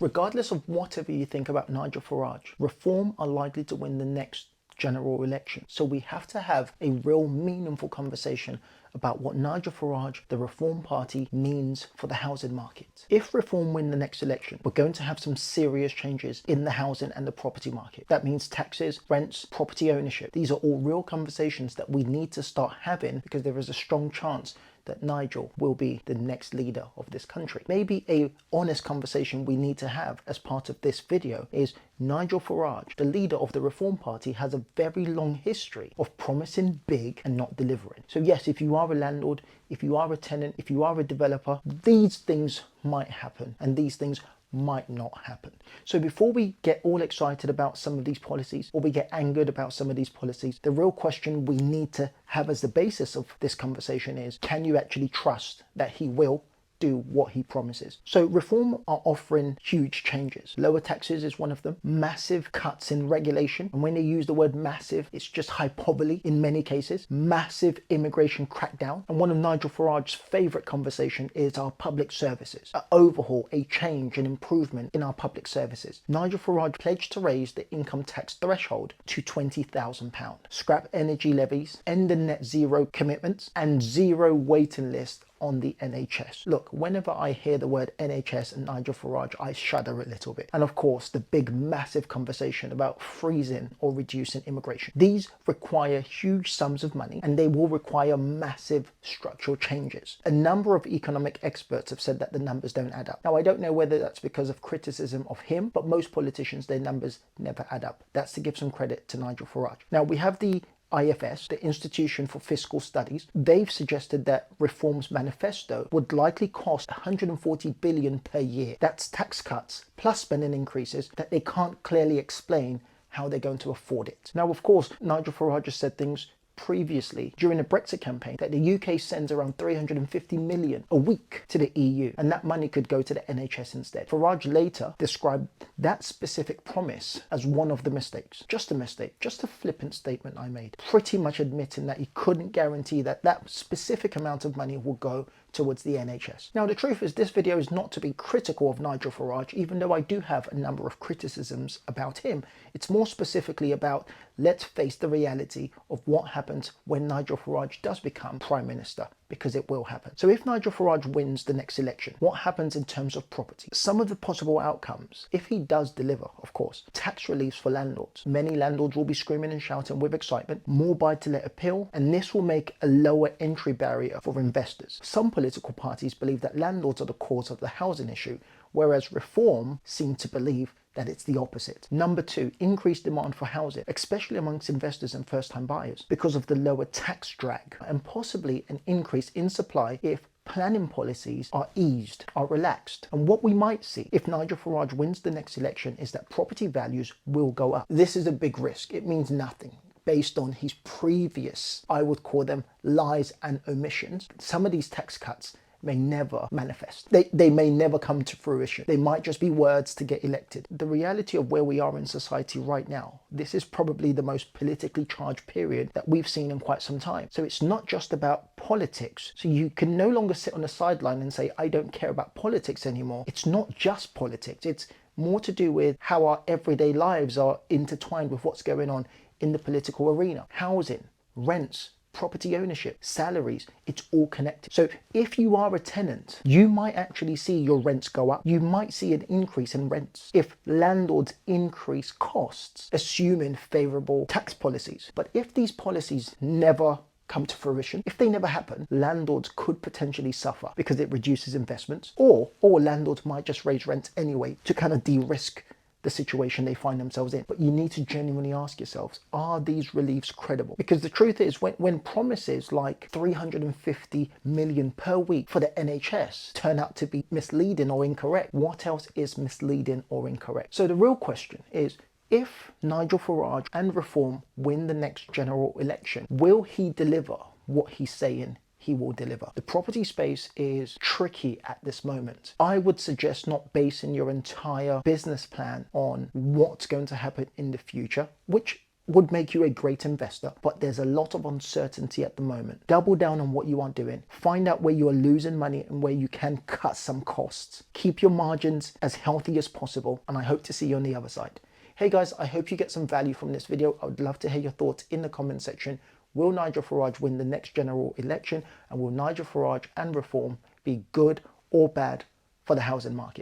Regardless of whatever you think about Nigel Farage, Reform are likely to win the next general election. So we have to have a real meaningful conversation about what Nigel Farage, the Reform Party, means for the housing market. If Reform win the next election, we're going to have some serious changes in the housing and the property market. That means taxes, rents, property ownership. These are all real conversations that we need to start having, because there is a strong chance that Nigel will be the next leader of this country. Maybe a honest conversation we need to have as part of this video is Nigel Farage, the leader of the Reform Party, has a very long history of promising big and not delivering. So yes, if you are a landlord, if you are a tenant, if you are a developer, these things might happen and these things might not happen. So before we get all excited about some of these policies, or we get angered about some of these policies, the real question we need to have as the basis of this conversation is, can you actually trust that he will do what he promises? So Reform are offering huge changes. Lower taxes is one of them. Massive cuts in regulation. And when they use the word massive, it's just hyperbole in many cases. Massive immigration crackdown. And one of Nigel Farage's favorite conversation is our public services. An overhaul, a change, an improvement in our public services. Nigel Farage pledged to raise the income tax threshold to £20,000. Scrap energy levies, end the net zero commitments, and zero waiting list on the NHS. Look, whenever I hear the word NHS and Nigel Farage, I shudder a little bit. And of course, the big massive conversation about freezing or reducing immigration. These require huge sums of money, and they will require massive structural changes. A number of economic experts have said that the numbers don't add up. Now, I don't know whether that's because of criticism of him, but most politicians, their numbers never add up. That's to give some credit to Nigel Farage. Now, we have the IFS, the Institution for Fiscal Studies. They've suggested that Reform's manifesto would likely cost 140 billion per year. That's tax cuts plus spending increases that they can't clearly explain how they're going to afford it. Now, of course, Nigel Farage has said things previously during the Brexit campaign that the UK sends around 350 million a week to the EU, and that money could go to the NHS instead. Farage later described that specific promise as one of the mistakes. Just a mistake, just a flippant statement I made, pretty much admitting that he couldn't guarantee that that specific amount of money will go towards the NHS. Now, the truth is, this video is not to be critical of Nigel Farage, even though I do have a number of criticisms about him. It's more specifically about, let's face the reality of what happens when Nigel Farage does become Prime Minister, because it will happen. So if Nigel Farage wins the next election, what happens in terms of property? Some of the possible outcomes, if he does deliver, of course, tax reliefs for landlords. Many landlords will be screaming and shouting with excitement, more buy-to-let appeal, and this will make a lower entry barrier for investors. Some political parties believe that landlords are the cause of the housing issue, whereas Reform seem to believe that it's the opposite. Number two, increased demand for housing, especially amongst investors and first-time buyers, because of the lower tax drag, and possibly an increase in supply if planning policies are eased, are relaxed. And what we might see if Nigel Farage wins the next election is that property values will go up. This is a big risk. It means nothing based on his previous, I would call them, lies and omissions. Some of these tax cuts may never manifest. They may never come to fruition. They might just be words to get elected. The reality of where we are in society right now, this is probably the most politically charged period that we've seen in quite some time. So it's not just about politics. So you can no longer sit on the sideline and say, I don't care about politics anymore. It's not just politics. It's more to do with how our everyday lives are intertwined with what's going on in the political arena. Housing, rents, property ownership, salaries, it's all connected. So if you are a tenant, you might actually see your rents go up. You might see an increase in rents if landlords increase costs, assuming favourable tax policies. But if these policies never come to fruition, if they never happen, landlords could potentially suffer because it reduces investments, or landlords might just raise rents anyway to kind of de-risk the situation they find themselves in. But you need to genuinely ask yourselves, are these reliefs credible? Because the truth is, when promises like 350 million per week for the NHS turn out to be misleading or incorrect, what else is misleading or incorrect? So the real question is, if Nigel Farage and Reform win the next general election, will he deliver what he's saying he will deliver? The property space is tricky at this moment. I would suggest not basing your entire business plan on what's going to happen in the future, which would make you a great investor, but there's a lot of uncertainty at the moment. Double down on what you are doing. Find out where you are losing money and where you can cut some costs. Keep your margins as healthy as possible, and I hope to see you on the other side. Hey guys, I hope you get some value from this video. I would love to hear your thoughts in the comment section. Will Nigel Farage win the next general election? And will Nigel Farage and reform be good or bad for the housing market?